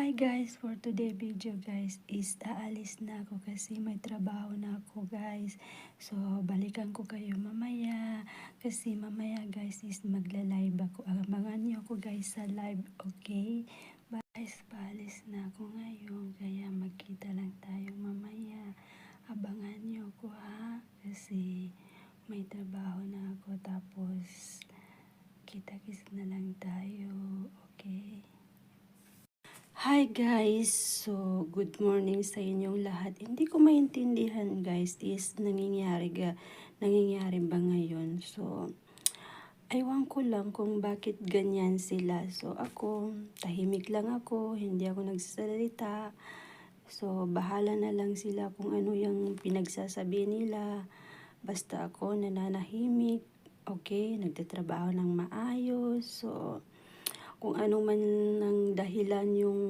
Hi guys, for today video guys is aalis na ako kasi may trabaho na ako guys. So balikan ko kayo mamaya kasi mamaya guys is magla-live ako. Abangan niyo ako guys sa live, okay? Guys, paalis na ako ngayon kaya magkita lang tayo mamaya. Abangan niyo ako ha kasi may trabaho na ako tapos kita-kits na lang tayo, okay? Hi guys! So, good morning sa inyong lahat. Hindi ko maintindihan guys, is nangyayari ba ngayon? So, aywan ko lang kung bakit ganyan sila. So, ako, tahimik lang ako, hindi ako nagsasalita. So, bahala na lang sila kung ano yung pinagsasabi nila. Basta ako nananahimik, okay? Nagtatrabaho ng maayos. So, kung ano man ang dahilan yung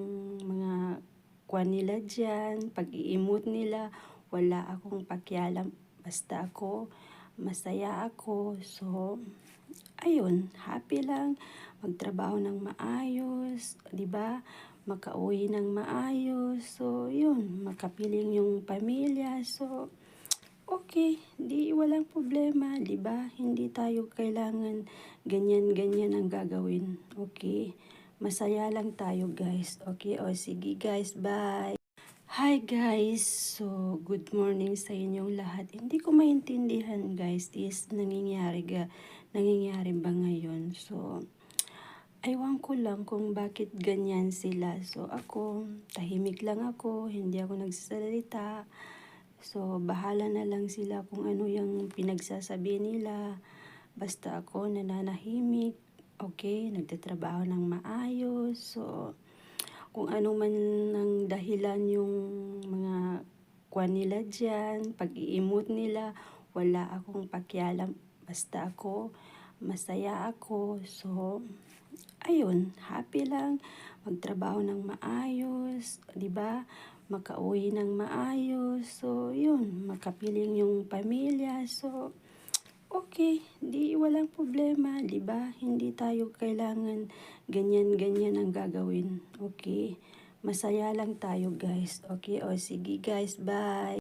mga kwan nila dyan, pag-iimot nila, wala akong pakialam. Basta ako, masaya ako. So, ayun, happy lang. Magtrabaho ng maayos, di ba? Makauwi ng maayos. So, yun, makapiling yung pamilya. So, okay, di walang problema, di ba? Hindi tayo kailangan ganyan-ganyan ang gagawin. Okay? Masaya lang tayo, guys. Okay? O sige, guys. Bye. Hi, guys. So, good morning sa inyong lahat. Hindi ko maintindihan, guys, is nangyayari ba ngayon? So, aywan ko lang kung bakit ganyan sila. So, ako, tahimik lang ako, hindi ako nagsasalita. So, bahala na lang sila kung ano yung pinagsasabi nila. Basta ako nananahimik, okay? Nagtatrabaho ng maayos. So, kung ano man ang dahilan yung mga kwan nila dyan, pag-iimot nila, wala akong pakialam. Basta ako, masaya ako. So, ayun, happy lang. Magtrabaho ng maayos, di ba? Makauwi ng maayos. So, yun, makapiling yung pamilya. So, okay, di walang problema, di ba? Hindi tayo kailangan ganyan-ganyan ang gagawin. Okay? Masaya lang tayo, guys. Okay? O sige, guys. Bye.